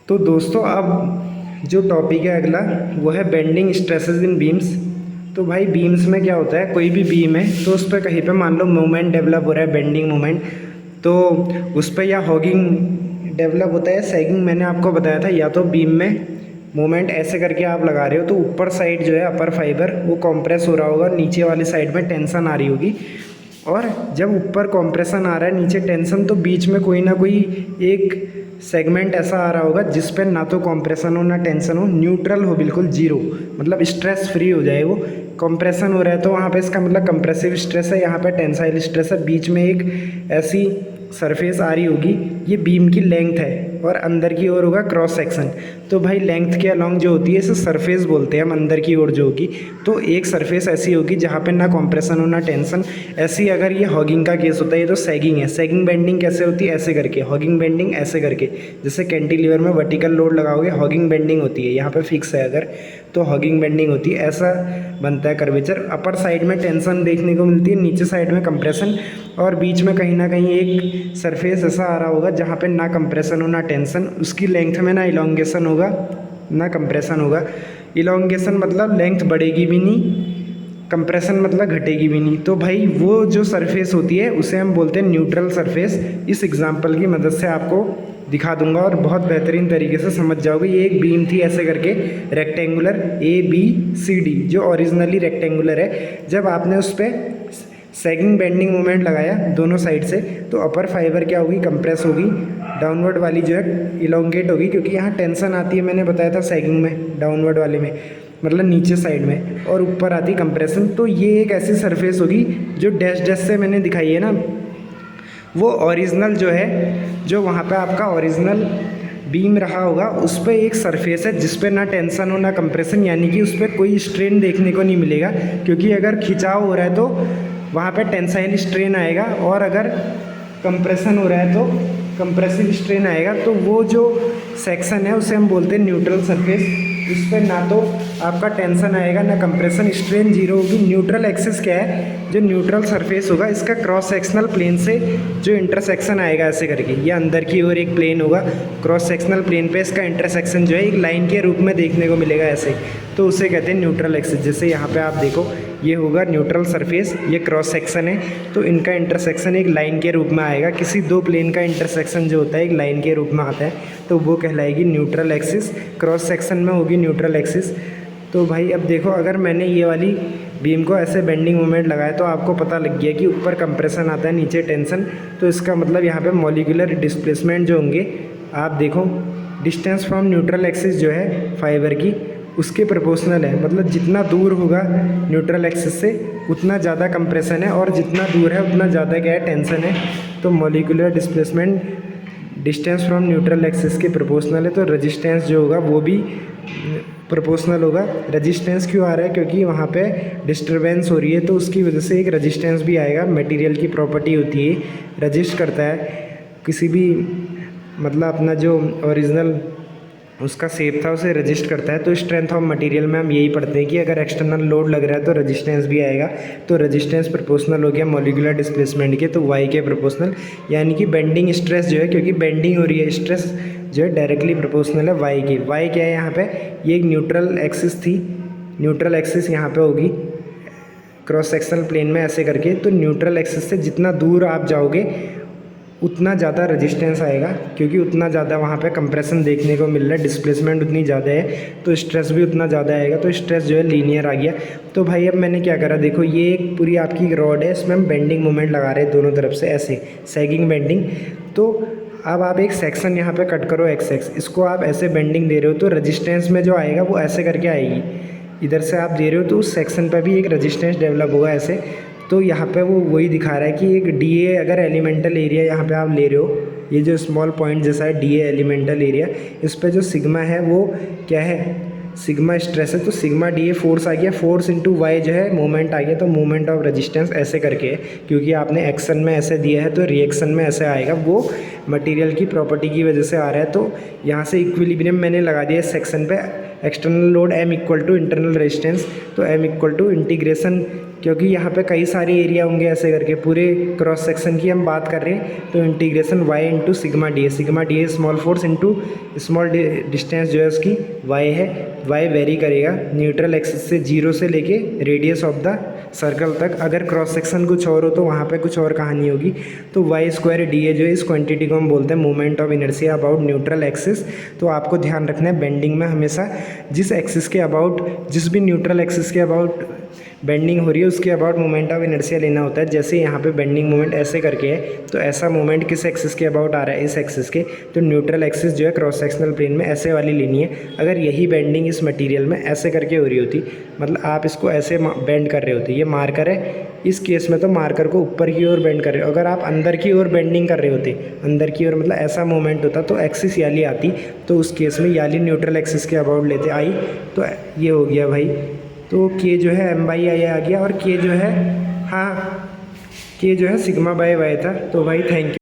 तो दोस्तों अब जो टॉपिक है अगला वो है बेंडिंग स्ट्रेसेस इन बीम्स। तो भाई बीम्स में क्या होता है, कोई भी बीम है तो उस पर कहीं पे मान लो मोमेंट डेवलप हो रहा है, बेंडिंग मोमेंट, तो उस पर या हॉगिंग डेवलप होता है, सैगिंग मैंने आपको बताया था। या तो बीम में मोमेंट ऐसे करके आप लगा रहे हो तो ऊपर साइड जो है अपर फाइबर वो कॉम्प्रेस हो रहा होगा, नीचे वाली साइड में टेंशन आ रही होगी। और जब ऊपर कॉम्प्रेशन आ रहा है नीचे टेंशन, तो बीच में कोई ना कोई एक सेगमेंट ऐसा आ रहा होगा जिस पर ना तो कॉम्प्रेशन हो ना टेंशन हो, न्यूट्रल हो, बिल्कुल जीरो, मतलब स्ट्रेस फ्री हो जाए। वो कॉम्प्रेशन हो रहा है तो वहाँ पे इसका मतलब कंप्रेसिव स्ट्रेस है, यहाँ पे टेंसाइल स्ट्रेस है। बीच में एक ऐसी सरफेस आ रही होगी, ये बीम की लेंथ है, और अंदर की ओर होगा क्रॉस सेक्शन। तो भाई लेंथ के अलॉन्ग जो होती है इसे सरफेस बोलते हैं हम, अंदर की ओर जो होगी। तो एक सरफेस ऐसी होगी जहाँ पे ना कॉम्प्रेशन हो ना टेंशन। ऐसी अगर ये हॉगिंग का केस होता है, ये तो सैगिंग है। सैगिंग बेंडिंग कैसे होती है, ऐसे करके। हॉगिंग बेंडिंग ऐसे करके, जैसे कैंटिलीवर में वर्टिकल लोड लगाओगे, हॉगिंग बेंडिंग होती है। यहाँ पे फिक्स है अगर, तो हॉगिंग बेंडिंग होती है। ऐसा बनता है कर्वेचर। अपर साइड में टेंशन देखने को मिलती है, नीचे साइड में कंप्रेशन, और बीच में कहीं ना कहीं एक सरफेस ऐसा आ रहा होगा जहाँ पे ना कंप्रेशन हो ना टेंशन। उसकी लेंथ में ना इलोंगेशन होगा ना कंप्रेशन होगा। इलोंगेशन मतलब लेंथ बढ़ेगी भी नहीं, कंप्रेशन मतलब घटेगी भी नहीं। तो भाई वो जो सरफेस होती है उसे हम बोलते हैं न्यूट्रल सरफेस। इस एग्जांपल की मदद से आपको दिखा दूंगा और बहुत बेहतरीन तरीके से समझ जाओगे। ये एक बीम थी ऐसे करके रेक्टेंगुलर ABCD, जो ओरिजिनली रेक्टेंगुलर है। जब आपने उस पर सैगिंग बेंडिंग मोमेंट लगाया दोनों साइड से, तो अपर फाइबर क्या होगी, कंप्रेस होगी। डाउनवर्ड वाली जो है इलोंगेट होगी, क्योंकि यहाँ टेंशन आती है, मैंने बताया था सैगिंग में, डाउनवर्ड वाले में मतलब नीचे साइड में, और ऊपर आती कंप्रेशन। तो ये एक ऐसी सरफेस होगी जो डैश डैश से मैंने दिखाई है ना, वो ओरिजिनल जो है, जो वहाँ पे आपका ओरिजिनल बीम रहा होगा, उस पर एक सरफेस है जिस पे ना टेंशन हो ना कंप्रेशन, यानी कि उस पर कोई स्ट्रेन देखने को नहीं मिलेगा। क्योंकि अगर खिंचाव हो रहा है तो वहाँ पे टेंसाइल स्ट्रेन आएगा, और अगर कंप्रेशन हो रहा है तो कंप्रेसिव स्ट्रेन आएगा। तो वो जो सेक्शन है उसे हम बोलते हैं न्यूट्रल सरफेस। इस पर ना तो आपका टेंशन आएगा ना कंप्रेशन, स्ट्रेन जीरो होगी। न्यूट्रल एक्सिस क्या है, जो न्यूट्रल सरफेस होगा इसका क्रॉस सेक्शनल प्लेन से जो इंटरसेक्शन आएगा ऐसे करके, ये अंदर की ओर एक प्लेन होगा, क्रॉस सेक्शनल प्लेन पे इसका इंटरसेक्शन जो है एक लाइन के रूप में देखने को मिलेगा ऐसे, तो उसे कहते हैं न्यूट्रल एक्सिस। जैसे यहाँ पे आप देखो, ये होगा न्यूट्रल सरफेस, ये क्रॉस सेक्शन है, तो इनका इंटरसेक्शन एक लाइन के रूप में आएगा। किसी दो प्लेन का इंटरसेक्शन जो होता है एक लाइन के रूप में आता है, तो वो कहलाएगी न्यूट्रल एक्सिस। क्रॉस सेक्शन में होगी न्यूट्रल एक्सिस। तो भाई अब देखो, अगर मैंने ये वाली बीम को ऐसे बेंडिंग मोमेंट लगाया तो आपको पता लग गया कि ऊपर कंप्रेशन आता है नीचे टेंशन। तो इसका मतलब यहाँ पे मॉलिक्यूलर डिस्प्लेसमेंट जो होंगे, आप देखो डिस्टेंस फ्रॉम न्यूट्रल एक्सिस जो है फाइबर की, उसके प्रोपोर्शनल है। मतलब जितना दूर होगा न्यूट्रल एक्सिस से उतना ज़्यादा कंप्रेशन है, और जितना दूर है उतना ज़्यादा क्या है, टेंशन है। तो molecular displacement distance from neutral axis के प्रोपोर्शनल है, तो रेजिस्टेंस जो होगा वो भी प्रोपोर्शनल होगा। रेजिस्टेंस क्यों आ रहा है, क्योंकि वहाँ पे डिस्टरबेंस हो रही है, तो उसकी वजह से एक रेजिस्टेंस भी आएगा। मटेरियल की प्रॉपर्टी होती है, रजिस्ट करता है किसी भी, मतलब अपना जो ओरिजिनल उसका शेप था उसे रजिस्ट करता है। तो स्ट्रेंथ ऑफ मटेरियल में हम यही पढ़ते हैं कि अगर एक्सटर्नल लोड लग रहा है तो रेजिस्टेंस भी आएगा। तो रेजिस्टेंस प्रोपोर्शनल हो गया मॉलिक्यूलर डिस्प्लेसमेंट के, तो वाई के प्रोपोर्शनल। यानी कि बेंडिंग स्ट्रेस जो है, क्योंकि बेंडिंग हो रही है, स्ट्रेस जो है डायरेक्टली प्रोपोर्शनल है वाई की। वाई क्या है यहाँ पे, ये एक न्यूट्रल एक्सिस थी, न्यूट्रल एक्सिस यहाँ पे होगी क्रॉस सेक्शनल प्लेन में ऐसे करके। तो न्यूट्रल एक्सिस से जितना दूर आप जाओगे उतना ज़्यादा रेजिस्टेंस आएगा, क्योंकि उतना ज़्यादा वहाँ पे कंप्रेशन देखने को मिल रहा है, डिस्प्लेसमेंट उतनी ज़्यादा है, तो स्ट्रेस भी उतना ज़्यादा आएगा। तो स्ट्रेस जो है लीनियर आ गया। तो भाई अब मैंने क्या करा, देखो ये एक पूरी आपकी रॉड है, इसमें हम बेंडिंग मोमेंट लगा रहे हैं दोनों तरफ से ऐसे, सैगिंग बेंडिंग। तो अब आप एक सेक्शन यहाँ पे कट करो XX, इसको आप ऐसे बेंडिंग दे रहे हो, तो रेजिस्टेंस में जो आएगा वो ऐसे करके आएगी। इधर से आप दे रहे हो तो उस सेक्शन पर भी एक रेजिस्टेंस डेवलप होगा ऐसे। तो यहाँ पे वो वही दिखा रहा है कि एक DA अगर एलिमेंटल एरिया यहाँ पे आप ले रहे हो, ये जो स्मॉल पॉइंट जैसा है DA एलिमेंटल एरिया, इस पे जो सिग्मा है वो क्या है, सिग्मा स्ट्रेस है। तो सिग्मा DA फोर्स आ गया, फोर्स इंटू वाई जो है मोमेंट आ गया। तो मोमेंट ऑफ रेजिस्टेंस ऐसे करके है, क्योंकि आपने एक्शन में ऐसे दिया है तो रिएक्शन में ऐसे आएगा, वो मटेरियल की प्रॉपर्टी की वजह से आ रहा है। तो यहाँ से इक्विलिब्रियम मैंने लगा दिया इस सेक्शन पे। External load M equal to internal resistance, तो M इक्वल टू इंटीग्रेशन क्योंकि यहाँ पे कई सारे एरिया होंगे ऐसे करके, पूरे क्रॉस सेक्शन की हम बात कर रहे हैं। तो integration y into sigma D है small force into small distance जो है उसकी y है। y वेरी करेगा न्यूट्रल एक्सिस से 0 से लेके रेडियस ऑफ द सर्कल तक। अगर क्रॉस सेक्शन कुछ और हो तो वहाँ पे कुछ और कहानी होगी। तो वाई स्क्वायर डी ए जो है इस क्वांटिटी को हम बोलते हैं moment of inertia about neutral axis. तो आपको ध्यान रखना है बेंडिंग में हमेशा जिस एक्सिस के अबाउट, जिस भी न्यूट्रल एक्सिस के अबाउट बेंडिंग हो रही है उसके अबाउट मोमेंट ऑफ इनर्शिया लेना होता है। जैसे यहाँ पे बेंडिंग मोमेंट ऐसे करके है तो ऐसा मोमेंट किस एक्सिस के अबाउट आ रहा है, इस एक्सिस के। तो न्यूट्रल एक्सिस जो है क्रॉस सेक्शनल प्लेन में ऐसे वाली लेनी है। अगर यही बेंडिंग इस मटेरियल में ऐसे करके हो रही होती, मतलब आप इसको ऐसे बेंड कर रहे होते, ये मार्कर है, इस केस में तो मार्कर को ऊपर की ओर बेंड कर रहे हो। अगर आप अंदर की ओर बेंडिंग कर रहे होते, अंदर की ओर मतलब ऐसा मोमेंट होता तो एक्सिस याली आती, तो उस केस में याली न्यूट्रल एक्सिस के अबाउट लेते आई। तो ये हो गया भाई। तो के जो है m/i आ गया और के जो है, हाँ के जो है सिग्मा बाय वाई था। तो भाई थैंक यू।